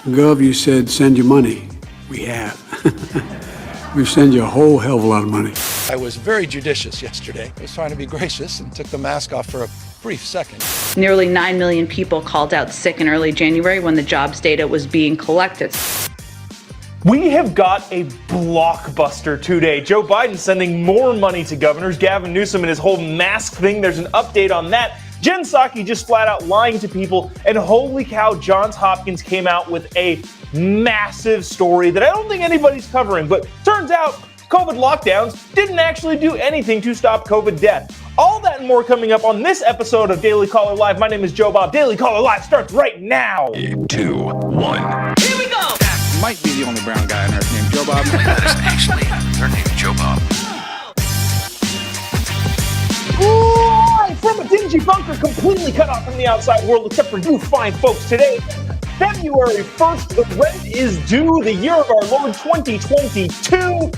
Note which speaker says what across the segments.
Speaker 1: Gov, you said send your money. We have. We send you a whole hell of a lot of money.
Speaker 2: I was very judicious yesterday. I was trying to be gracious and took the mask off for a brief second.
Speaker 3: Nearly 9 million people called out sick in early January when the jobs data was being collected.
Speaker 4: We have got a blockbuster today. Joe Biden sending more money to governors. Gavin Newsom and his whole mask thing. There's an update on that. Psaki just flat out lying to people. And holy cow, Johns Hopkins came out with a massive story that I don't think anybody's covering. But turns out COVID lockdowns didn't actually do anything to stop COVID death. All that and more coming up on this episode of Daily Caller Live. My name is Jobob. Daily Caller Live starts right now.
Speaker 5: 3, 2, 1.
Speaker 3: Here we go!
Speaker 6: Might be the only brown guy on earth named Jobob.
Speaker 5: That is actually her name, Jobob.
Speaker 4: Live from a dingy bunker completely cut off from the outside world except for you fine folks today. February 1st, the rent is due, the year of our Lord 2022.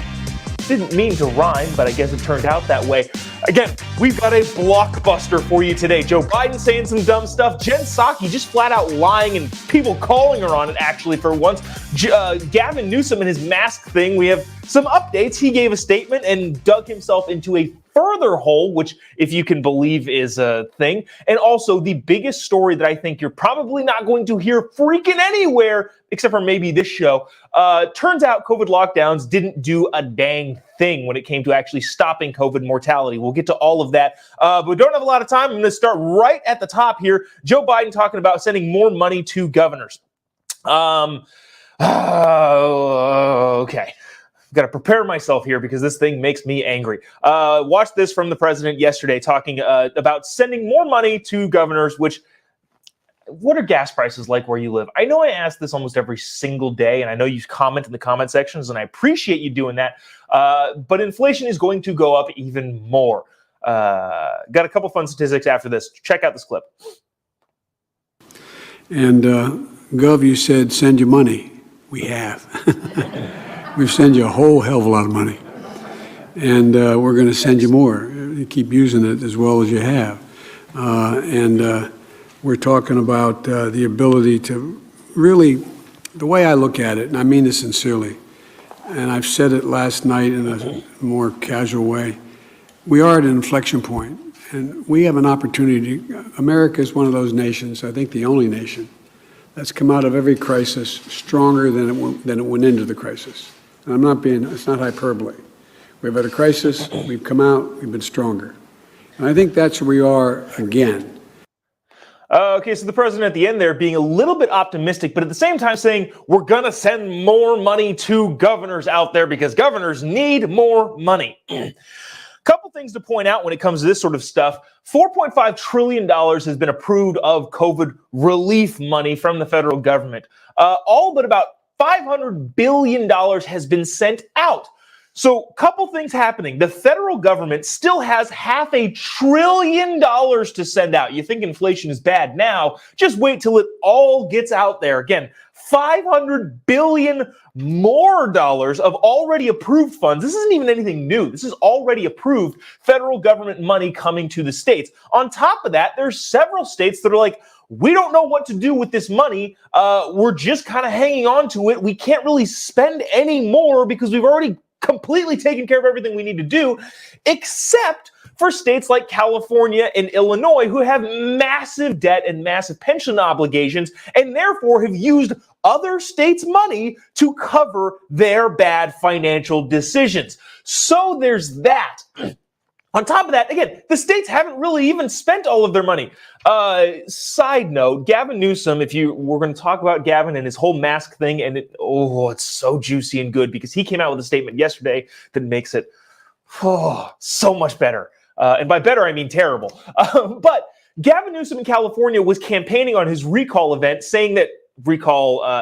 Speaker 4: Didn't mean to rhyme, but I guess it turned out that way. Again, we've got a blockbuster for you today. Joe Biden saying some dumb stuff. Psaki just flat out lying and people calling her on it actually for once. Gavin Newsom and his mask thing. We have some updates. He gave a statement and dug himself into a further hole, which if you can believe is a thing. And also the biggest story that I think you're probably not going to hear freaking anywhere, except for maybe this show. Turns out COVID lockdowns didn't do a dang thing when it came to actually stopping COVID mortality. We'll get to all of that, but we don't have a lot of time. I'm going to start right at the top here. Joe Biden talking about sending more money to governors. Okay. Got to prepare myself here because this thing makes me angry. Watch this from the president yesterday talking about sending more money to governors, which, what are gas prices like where you live? I know I ask this almost every single day, and I know you comment in the comment sections, and I appreciate you doing that, but inflation is going to go up even more. Got a couple fun statistics after this. Check out this clip.
Speaker 1: And Gov, you said send your money. We have. We send you a whole hell of a lot of money. And we're going to send you more. You keep using it as well as you have. We're talking about the ability to really, the way I look at it, and I mean this sincerely, and I've said it last night in a more casual way, we are at an inflection point, and we have an opportunity. America is one of those nations, I think the only nation, that's come out of every crisis stronger than it went into the crisis. And I'm not being, it's not hyperbole. We've had a crisis, we've come out, we've been stronger. And I think that's where we are again.
Speaker 4: Okay, so the president at the end there being a little bit optimistic, but at the same time saying we're going to send more money to governors out there because governors need more money. Couple things to point out when it comes to this sort of stuff. $4.5 trillion has been approved of COVID relief money from the federal government. All but about $500 billion has been sent out. So couple things happening. The federal government still has $500 billion to send out. You think inflation is bad now, just wait till it all gets out there. Again, $500 billion more dollars of already approved funds. This isn't even anything new. This is already approved federal government money coming to the states. On top of that, there's several states that are like, we don't know what to do with this money. We're just kind of hanging on to it. We can't really spend any more because we've already completely taken care of everything we need to do, except for states like California and Illinois, who have massive debt and massive pension obligations, and therefore have used other states' money to cover their bad financial decisions. So there's that. On top of that, again, the states haven't really even spent all of their money. Side note, Gavin Newsom, we're going to talk about Gavin and his whole mask thing, and it's so juicy and good because he came out with a statement yesterday that makes it so much better. And by better, I mean terrible. But Gavin Newsom in California was campaigning on his recall event, saying that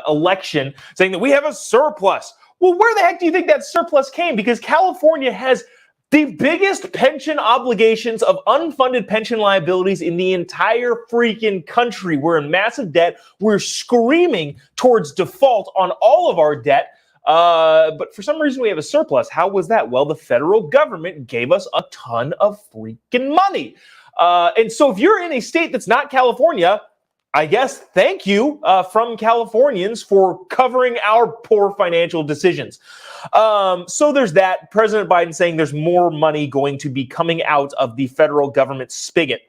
Speaker 4: election, saying that we have a surplus. Well, where the heck do you think that surplus came? Because California has the biggest pension obligations of unfunded pension liabilities in the entire freaking country. We're in massive debt. We're screaming towards default on all of our debt. But for some reason, we have a surplus. How was that? Well, the federal government gave us a ton of freaking money. And so if you're in a state that's not California, I guess thank you from Californians for covering our poor financial decisions. So there's that. President Biden saying there's more money going to be coming out of the federal government spigot.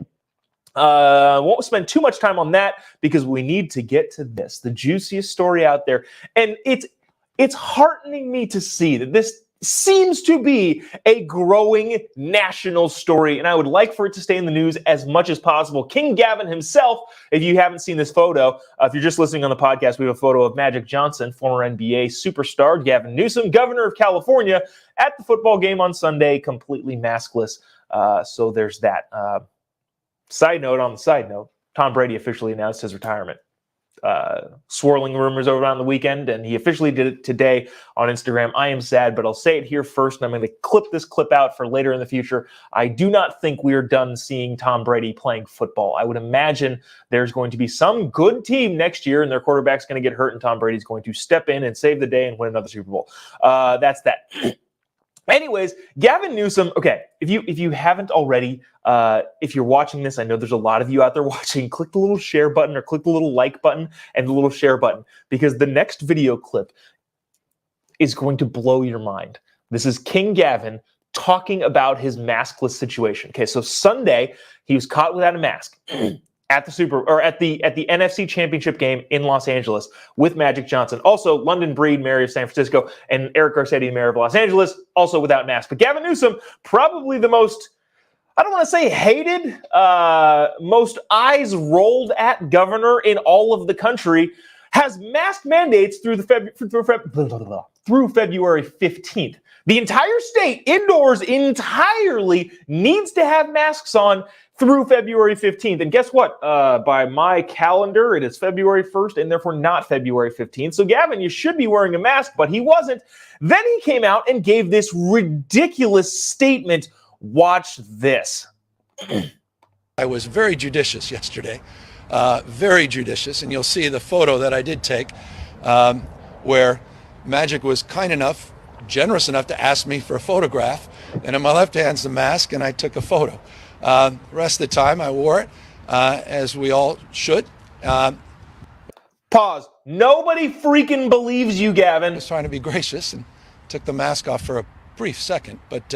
Speaker 4: Won't spend too much time on that because we need to get to this, the juiciest story out there. And it's heartening me to see that this seems to be a growing national story, and I would like for it to stay in the news as much as possible. King Gavin himself, if you haven't seen this photo, if you're just listening on the podcast, we have a photo of Magic Johnson, former NBA superstar, Gavin Newsom, governor of California, at the football game on Sunday, completely maskless. So there's that. Side note on the side note, Tom Brady officially announced his retirement. Swirling rumors around the weekend, and he officially did it today on Instagram. I am sad, but I'll say it here first, and I'm going to clip this clip out for later in the future. I do not think we are done seeing Tom Brady playing football. I would imagine there's going to be some good team next year, and their quarterback's going to get hurt, and Tom Brady's going to step in and save the day and win another Super Bowl. That's that. Anyways, Gavin Newsom, okay, if you haven't already, if you're watching this, I know there's a lot of you out there watching, click the little share button or click the little like button and the little share button, because the next video clip is going to blow your mind. This is King Gavin talking about his maskless situation. Okay, so Sunday, he was caught without a mask. At the NFC Championship game in Los Angeles with Magic Johnson. Also, London Breed, mayor of San Francisco, and Eric Garcetti, mayor of Los Angeles, also without masks. But Gavin Newsom, probably the most, I don't want to say hated, most eyes rolled at governor in all of the country, has mask mandates through February 15th. The entire state, indoors entirely, needs to have masks on through February 15th. And guess what? By my calendar, it is February 1st and therefore not February 15th. So Gavin, you should be wearing a mask, but he wasn't. Then he came out and gave this ridiculous statement. Watch this.
Speaker 2: I was very judicious yesterday, very judicious. And you'll see the photo that I did take where Magic was kind enough, generous enough to ask me for a photograph. And in my left hand's the mask, and I took a photo. The rest of the time I wore it, as we all should.
Speaker 4: Pause. Nobody freaking believes you, Gavin.
Speaker 2: I was trying to be gracious and took the mask off for a brief second. But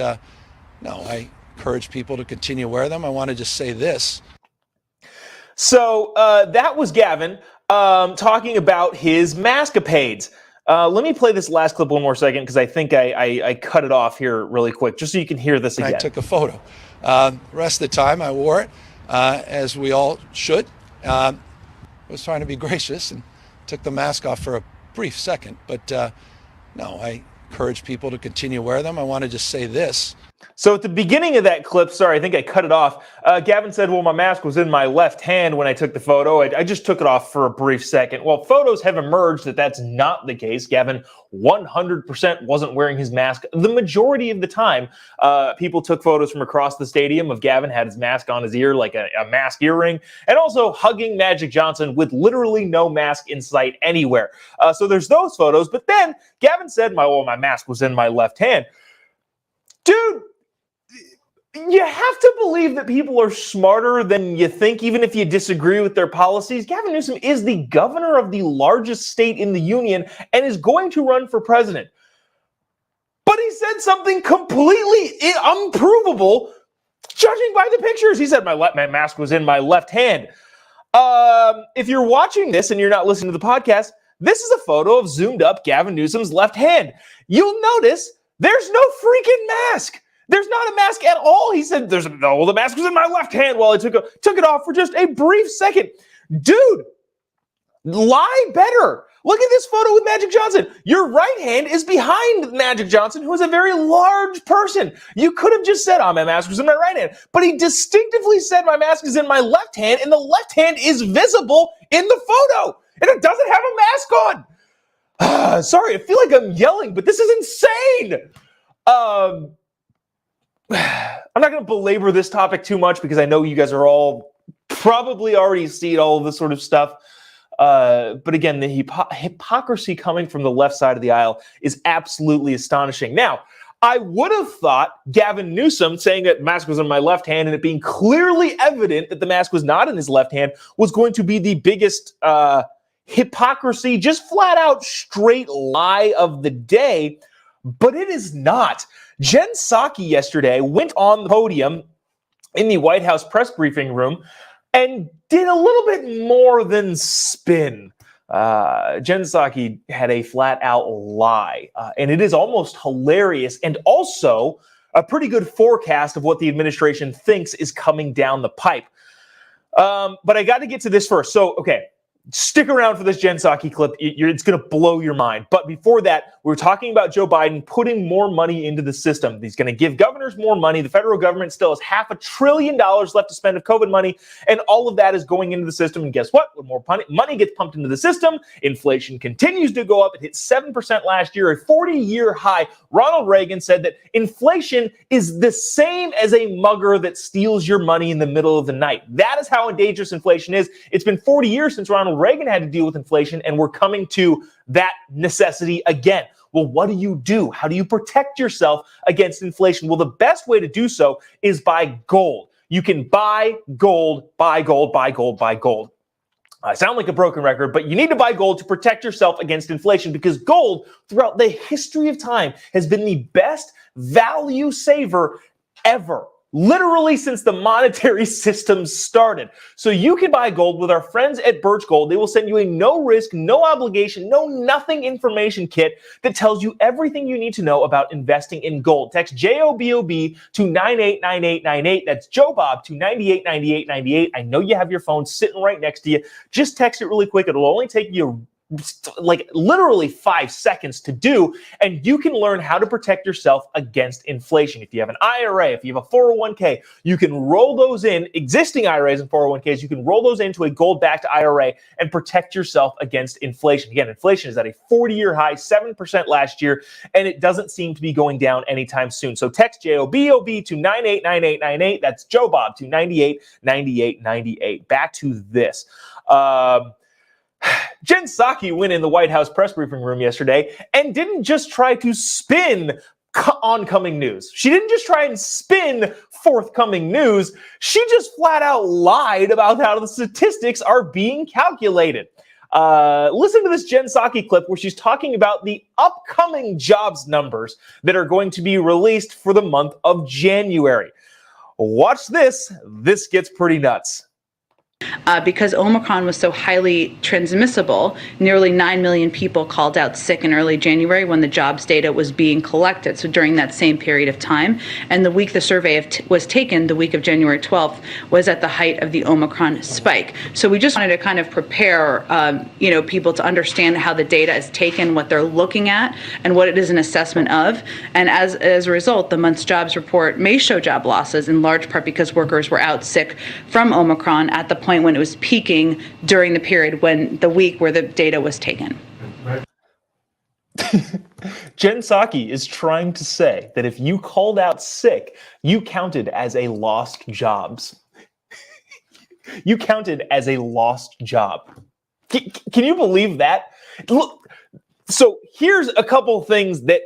Speaker 2: no, I encourage people to continue to wear them. I want to just say this.
Speaker 4: So that was Gavin talking about his maskapades. Let me play this last clip one more second because I think I cut it off here really quick just so you can hear this again.
Speaker 2: I took a photo. The rest of the time I wore it, as we all should. I was trying to be gracious and took the mask off for a brief second. But no, I encourage people to continue to wear them. I want to just say this.
Speaker 4: So at the beginning of that clip, sorry, I think I cut it off. Gavin said, well, my mask was in my left hand when I took the photo. I just took it off for a brief second. Well, photos have emerged that that's not the case. Gavin 100% wasn't wearing his mask. The majority of the time, people took photos from across the stadium of Gavin had his mask on his ear like a mask earring, and also hugging Magic Johnson with literally no mask in sight anywhere. So there's those photos. But then Gavin said, my mask was in my left hand. Dude, you have to believe that people are smarter than you think, even if you disagree with their policies. Gavin Newsom is the governor of the largest state in the union and is going to run for president. But he said something completely unprovable, judging by the pictures. He said, my mask was in my left hand. If you're watching this and you're not listening to the podcast, this is a photo of zoomed up Gavin Newsom's left hand. You'll notice there's no freaking mask. There's not a mask at all. He said, the mask was in my left hand while I took it off for just a brief second. Dude, lie better. Look at this photo with Magic Johnson. Your right hand is behind Magic Johnson, who is a very large person. You could have just said, my mask was in my right hand. But he distinctively said, my mask is in my left hand, and the left hand is visible in the photo. And it doesn't have a mask on. Sorry, I feel like I'm yelling, but this is insane. I'm not going to belabor this topic too much because I know you guys are all probably already seen all of this sort of stuff. But again, the hypocrisy coming from the left side of the aisle is absolutely astonishing. Now, I would have thought Gavin Newsom saying that mask was in my left hand and it being clearly evident that the mask was not in his left hand was going to be the biggest hypocrisy, just flat out straight lie of the day, but it is not. Jen Psaki yesterday went on the podium in the White House press briefing room and did a little bit more than spin. Jen Psaki had a flat out lie, and it is almost hilarious and also a pretty good forecast of what the administration thinks is coming down the pipe. But I got to get to this first. So, okay, stick around for this Jen Psaki clip. It's going to blow your mind. But before that, we're talking about Joe Biden putting more money into the system. He's going to give governors more money. The federal government still has $500 billion left to spend of COVID money, and all of that is going into the system. And guess what? When more money gets pumped into the system, inflation continues to go up. It hit 7% last year, a 40-year high. Ronald Reagan said that inflation is the same as a mugger that steals your money in the middle of the night. That is how dangerous inflation is. It's been 40 years since Ronald Reagan had to deal with inflation, and we're coming to that necessity again. Well, what do? How do you protect yourself against inflation? Well, the best way to do so is buy gold. You can buy gold, buy gold, buy gold, buy gold. I sound like a broken record, but you need to buy gold to protect yourself against inflation, because gold, throughout the history of time, has been the best value saver ever. Literally since the monetary system started. So you can buy gold with our friends at Birch Gold. They will send you a no risk, no obligation, no nothing information kit that tells you everything you need to know about investing in gold. Text JOBOB to 989898. That's Jobob to 989898. I know you have your phone sitting right next to you. Just text it really quick. It'll only take you like literally 5 seconds to do, and you can learn how to protect yourself against inflation. If you have an IRA, if you have a 401k, you can roll those in, existing IRAs and 401ks, you can roll those into a gold-backed IRA and protect yourself against inflation. Again, inflation is at a 40-year high, 7% last year, and it doesn't seem to be going down anytime soon. So text JOBOB to 989898. That's Jobob to 989898. Back to this. Jen Psaki went in the White House press briefing room yesterday and didn't just try to spin oncoming news. She didn't just try and spin forthcoming news. She just flat out lied about how the statistics are being calculated. Listen to this Jen Psaki clip where she's talking about the upcoming jobs numbers that are going to be released for the month of January. Watch this. This gets pretty nuts.
Speaker 3: Because Omicron was so highly transmissible, nearly 9 million people called out sick in early January when the jobs data was being collected. So during that same period of time, and the week the survey was taken, the week of January 12th, was at the height of the Omicron spike. So we just wanted to kind of prepare, people to understand how the data is taken, what they're looking at, and what it is an assessment of. And as a result, the month's jobs report may show job losses in large part because workers were out sick from Omicron at the point when it was peaking during the period when the week where the data was taken.
Speaker 4: Jen Psaki is trying to say that if you called out sick, you counted as a lost jobs. You counted as a lost job. Can you believe that? Look, so here's a couple things that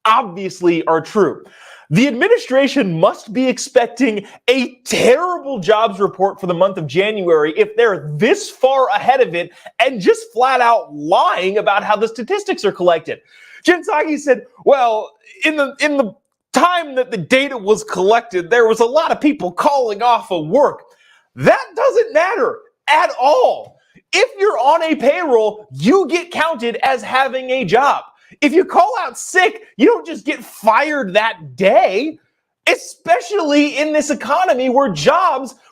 Speaker 4: obviously are true. The administration must be expecting a terrible jobs report for the month of January if they're this far ahead of it and just flat out lying about how the statistics are collected. Jen Psaki said, well, in the time that the data was collected, there was a lot of people calling off of work. That doesn't matter at all. If you're on a payroll, you get counted as having a job. If you call out sick, you don't just get fired that day, especially in this economy where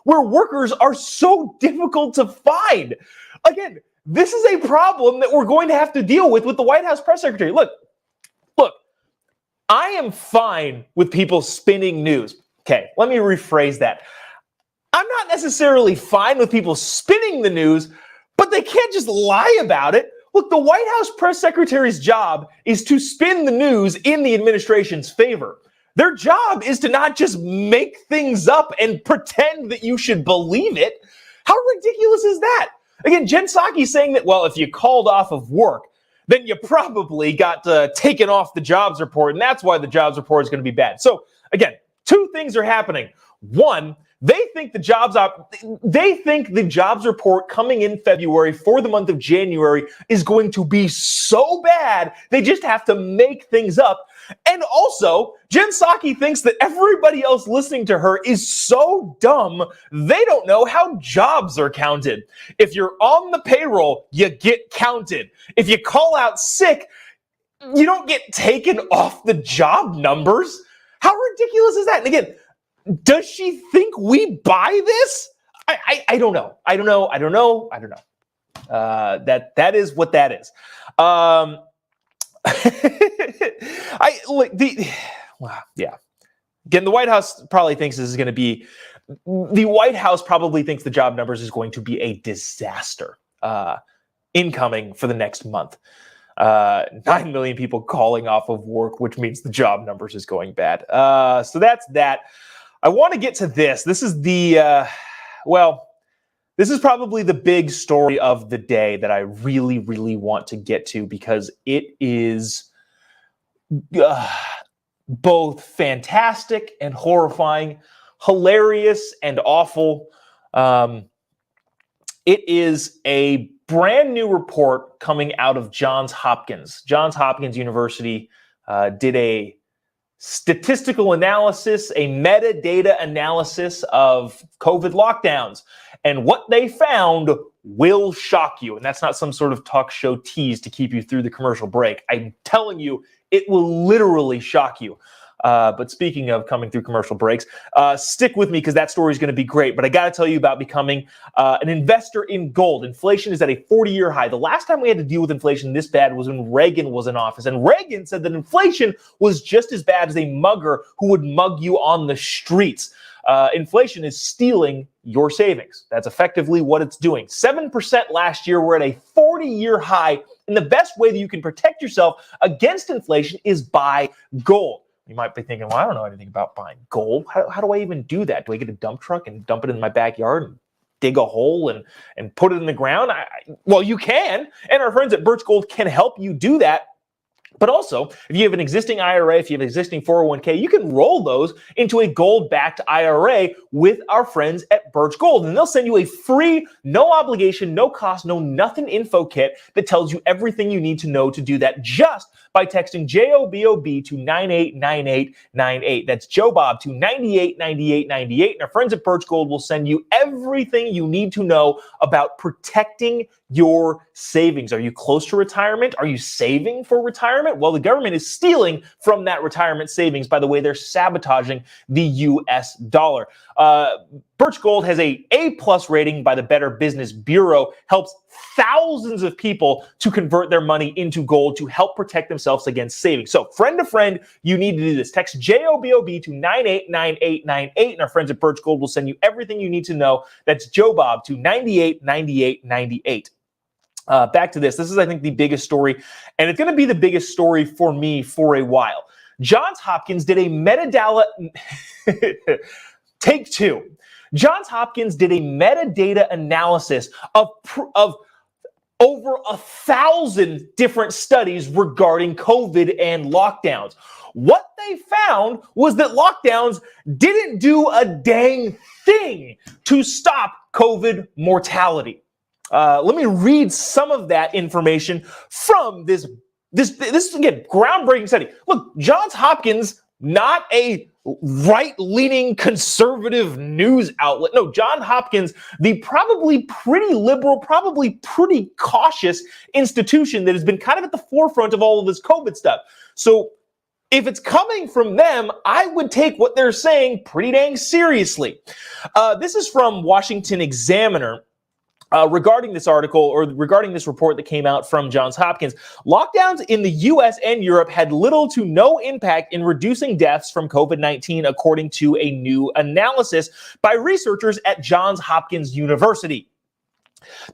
Speaker 4: workers are so difficult to find. Again, this is a problem that we're going to have to deal with the White House press secretary. Look, I am fine with people spinning news. Okay, let me rephrase that. I'm not necessarily fine with people spinning the news, but they can't just lie about it. Look, the White House press secretary's job is to spin the news in the administration's favor. Their job is to not just make things up and pretend that you should believe it. How ridiculous is that? Again, Jen Psaki saying that, well, if you called off of work, then you probably got taken off the jobs report, and that's why the jobs report is going to be bad. So again, two things are happening. One, they think the jobs report coming in February for the month of January is going to be so bad, they just have to make things up. And also, Jen Psaki thinks that everybody else listening to her is so dumb, they don't know how jobs are counted. If you're on the payroll, you get counted. If you call out sick, you don't get taken off the job numbers. How ridiculous is that? And again, does she think we buy this? I don't know. I don't know. That is what that is. Yeah. Again, the White House probably thinks this is going to be. The White House probably thinks the job numbers is going to be a disaster incoming for the next month. 9 million people calling off of work, which means the job numbers is going bad. So that's that. I want to get to this. This is this is probably the big story of the day that I really, really want to get to because it is both fantastic and horrifying, hilarious and awful. It is a brand new report coming out of Johns Hopkins. Johns Hopkins University did a statistical analysis, a metadata analysis of COVID lockdowns. And what they found will shock you. And that's not some sort of talk show tease to keep you through the commercial break. I'm telling you, it will literally shock you. But speaking of coming through commercial breaks, stick with me because that story is going to be great. But I got to tell you about becoming an investor in gold. Inflation is at a 40-year high. The last time we had to deal with inflation this bad was when Reagan was in office. And Reagan said that inflation was just as bad as a mugger who would mug you on the streets. Inflation is stealing your savings. That's effectively what it's doing. 7% last year. We're at a 40-year high. And the best way that you can protect yourself against inflation is buy gold. You might be thinking, well, I don't know anything about buying gold. How do I even do that? Do I get a dump truck and dump it in my backyard and dig a hole and put it in the ground? Well, you can. And our friends at Birch Gold can help you do that. But also, if you have an existing IRA, if you have an existing 401k, you can roll those into a gold-backed IRA with our friends at Birch Gold. And they'll send you a free, no obligation, no cost, no nothing info kit that tells you everything you need to know to do that just by texting JOBOB to 989898. That's Jobob to 989898. And our friends at Birch Gold will send you everything you need to know about protecting your savings. Are you close to retirement? Are you saving for retirement? Well, the government is stealing from that retirement savings by the way they're sabotaging the US dollar. Birch Gold has a A+ rating by the Better Business Bureau, helps thousands of people to convert their money into gold to help protect themselves against savings. So friend to friend, you need to do this. Text JOBOB to 989898 and our friends at Birch Gold will send you everything you need to know. That's Jobob to 989898. Back to this. This is, I think, the biggest story, and it's going to be the biggest story for me for a while. Johns Hopkins did a metadata... Take two. Johns Hopkins did a metadata analysis of over 1,000 different studies regarding COVID and lockdowns. What they found was that lockdowns didn't do a dang thing to stop COVID mortality. Let me read some of that information from this again, groundbreaking study. Look, Johns Hopkins, not a right-leaning conservative news outlet. No, Johns Hopkins, the probably pretty liberal, probably pretty cautious institution that has been kind of at the forefront of all of this COVID stuff. So if it's coming from them, I would take what they're saying pretty dang seriously. This is from Washington Examiner. Regarding this article or regarding this report that came out from Johns Hopkins, lockdowns in the U.S. and Europe had little to no impact in reducing deaths from COVID-19, according to a new analysis by researchers at Johns Hopkins University.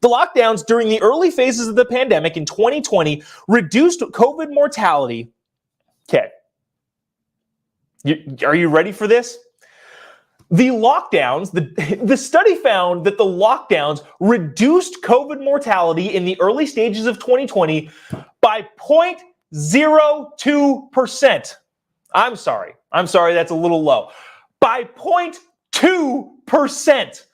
Speaker 4: The lockdowns during the early phases of the pandemic in 2020 reduced COVID mortality. Okay. Are you ready for this? The lockdowns, the study found that the lockdowns reduced COVID mortality in the early stages of 2020 by 0.02%. I'm sorry, that's a little low. By 0.2%.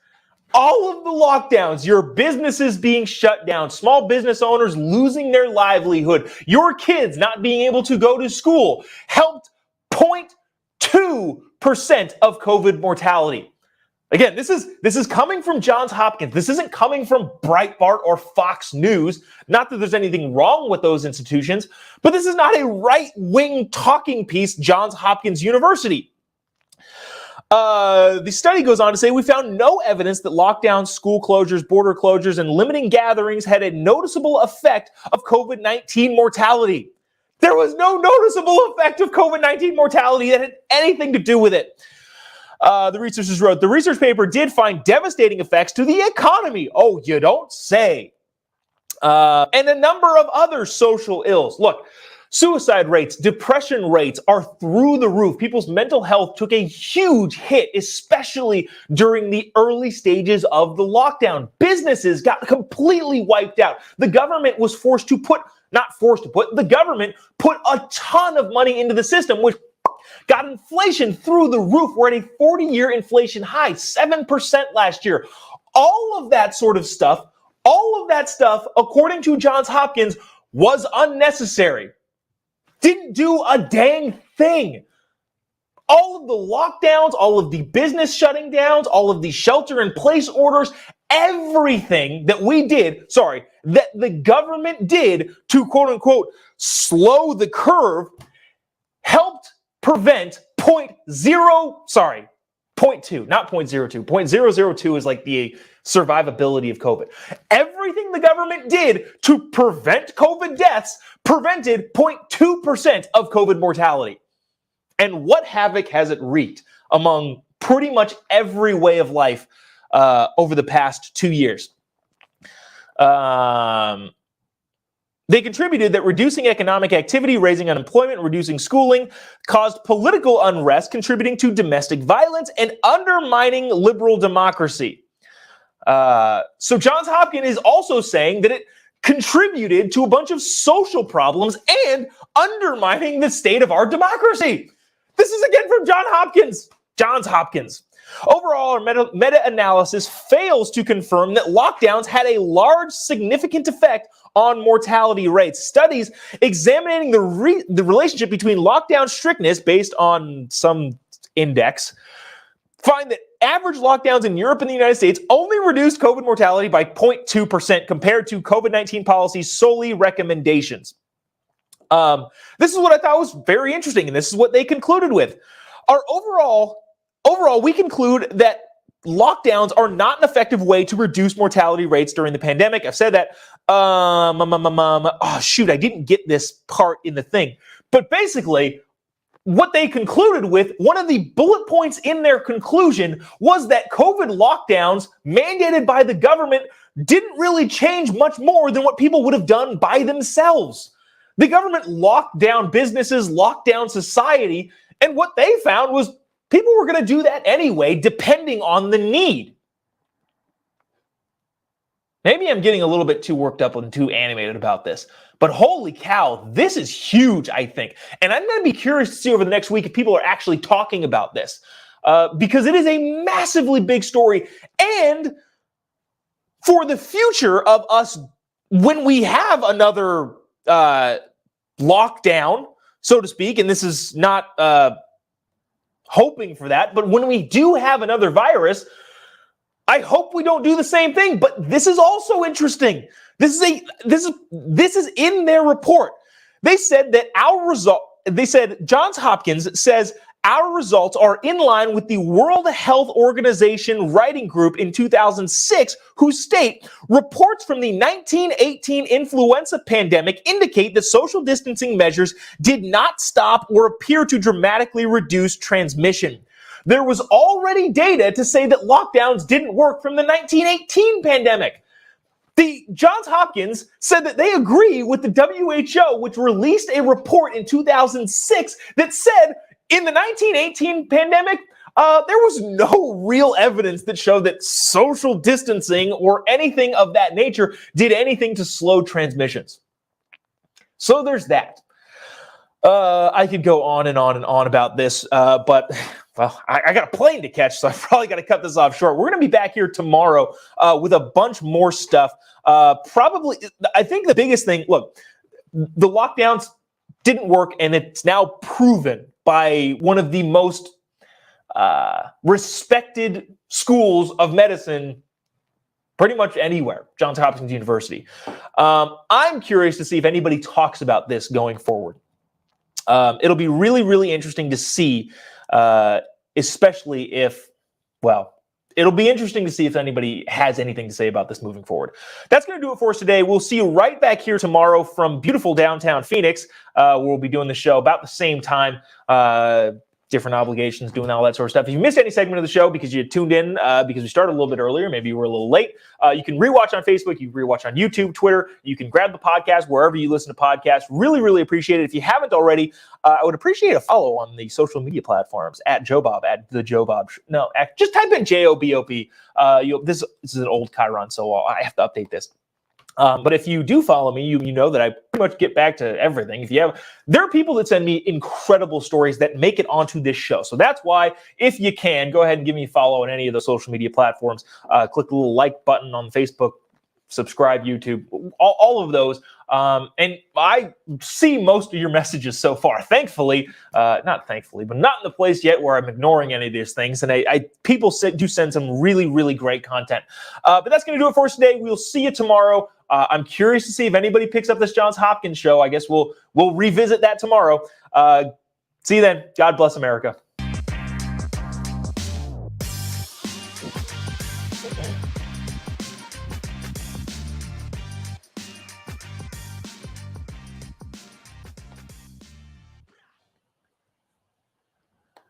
Speaker 4: All of the lockdowns, your businesses being shut down, small business owners losing their livelihood, your kids not being able to go to school, helped 0.2% of COVID mortality. Again, this is coming from Johns Hopkins. This isn't coming from Breitbart or Fox News. Not that there's anything wrong with those institutions, but this is not a right-wing talking piece, Johns Hopkins University. The study goes on to say, we found no evidence that lockdowns, school closures, border closures, and limiting gatherings had a noticeable effect of COVID-19 mortality. There was no noticeable effect of COVID-19 mortality that had anything to do with it. The researchers wrote, the research paper did find devastating effects to the economy. Oh, you don't say. And a number of other social ills. Look, suicide rates, depression rates are through the roof. People's mental health took a huge hit, especially during the early stages of the lockdown. Businesses got completely wiped out. The government was the government put a ton of money into the system, which got inflation through the roof. We're at a 40-year inflation high, 7% last year. All of that stuff, according to Johns Hopkins, was unnecessary. Didn't do a dang thing. All of the lockdowns, all of the business shutting downs, all of the shelter-in-place orders, everything that that the government did to quote-unquote slow the curve helped prevent 0.2, not 0.02. 0.002 is like the survivability of COVID. Everything the government did to prevent COVID deaths prevented 0.2% of COVID mortality. And what havoc has it wreaked among pretty much every way of life over the past 2 years? They contributed that reducing economic activity, raising unemployment, reducing schooling, caused political unrest, contributing to domestic violence, and undermining liberal democracy. So Johns Hopkins is also saying that it contributed to a bunch of social problems and undermining the state of our democracy. This is again from Johns Hopkins. Overall, our meta-analysis fails to confirm that lockdowns had a large, significant effect on mortality rates. Studies examining the relationship between lockdown strictness based on some index find that average lockdowns in Europe and the United States only reduced COVID mortality by 0.2% compared to COVID-19 policy's solely recommendations. This is what I thought was very interesting, and this is what they concluded with. Overall, we conclude that lockdowns are not an effective way to reduce mortality rates during the pandemic. I've said that. I didn't get this part in the thing. But basically, what they concluded with, one of the bullet points in their conclusion was that COVID lockdowns mandated by the government didn't really change much more than what people would have done by themselves. The government locked down businesses, locked down society, and what they found was people were going to do that anyway, depending on the need. Maybe I'm getting a little bit too worked up and too animated about this, but holy cow, this is huge, I think. And I'm going to be curious to see over the next week if people are actually talking about this, because it is a massively big story. And for the future of us, when we have another lockdown, so to speak, and this is not hoping for that, but when we do have another virus, I hope we don't do the same thing. But this is also interesting. This is in their report. They said that Johns Hopkins says our results are in line with the World Health Organization writing group in 2006, whose state reports from the 1918 influenza pandemic indicate that social distancing measures did not stop or appear to dramatically reduce transmission. There was already data to say that lockdowns didn't work from the 1918 pandemic. The Johns Hopkins said that they agree with the WHO, which released a report in 2006 that said in the 1918 pandemic, there was no real evidence that showed that social distancing or anything of that nature did anything to slow transmissions. So there's that. I could go on and on and on about this, but well, I got a plane to catch, so I probably got to cut this off short. We're going to be back here tomorrow with a bunch more stuff. Probably, I think the biggest thing, look, the lockdowns didn't work, and it's now proven by one of the most respected schools of medicine pretty much anywhere, Johns Hopkins University. I'm curious to see if anybody talks about this going forward. It'll be really, really interesting to see, especially if, well, it'll be interesting to see if anybody has anything to say about this moving forward. That's going to do it for us today. We'll see you right back here tomorrow from beautiful downtown Phoenix, where we'll be doing the show about the same time. Different obligations, doing all that sort of stuff. If you missed any segment of the show because you tuned in because we started a little bit earlier, maybe you were a little late, you can rewatch on Facebook, you can rewatch on YouTube, Twitter. You can grab the podcast wherever you listen to podcasts. Really, really appreciate it. If you haven't already, I would appreciate a follow on the social media platforms at Jobob, at the Jobob. Just type in JOBOP. This is an old Chiron, so I have to update this. But if you do follow me, you know that I pretty much get back to everything. There are people that send me incredible stories that make it onto this show. So that's why, if you can, go ahead and give me a follow on any of the social media platforms. Click the little like button on Facebook, subscribe, YouTube, all of those. And I see most of your messages so far. Thankfully, not thankfully, but not in the place yet where I'm ignoring any of these things. And people do send some really, really great content. But that's going to do it for us today. We'll see you tomorrow. I'm curious to see if anybody picks up this Johns Hopkins show. I guess we'll revisit that tomorrow. See you then. God bless America.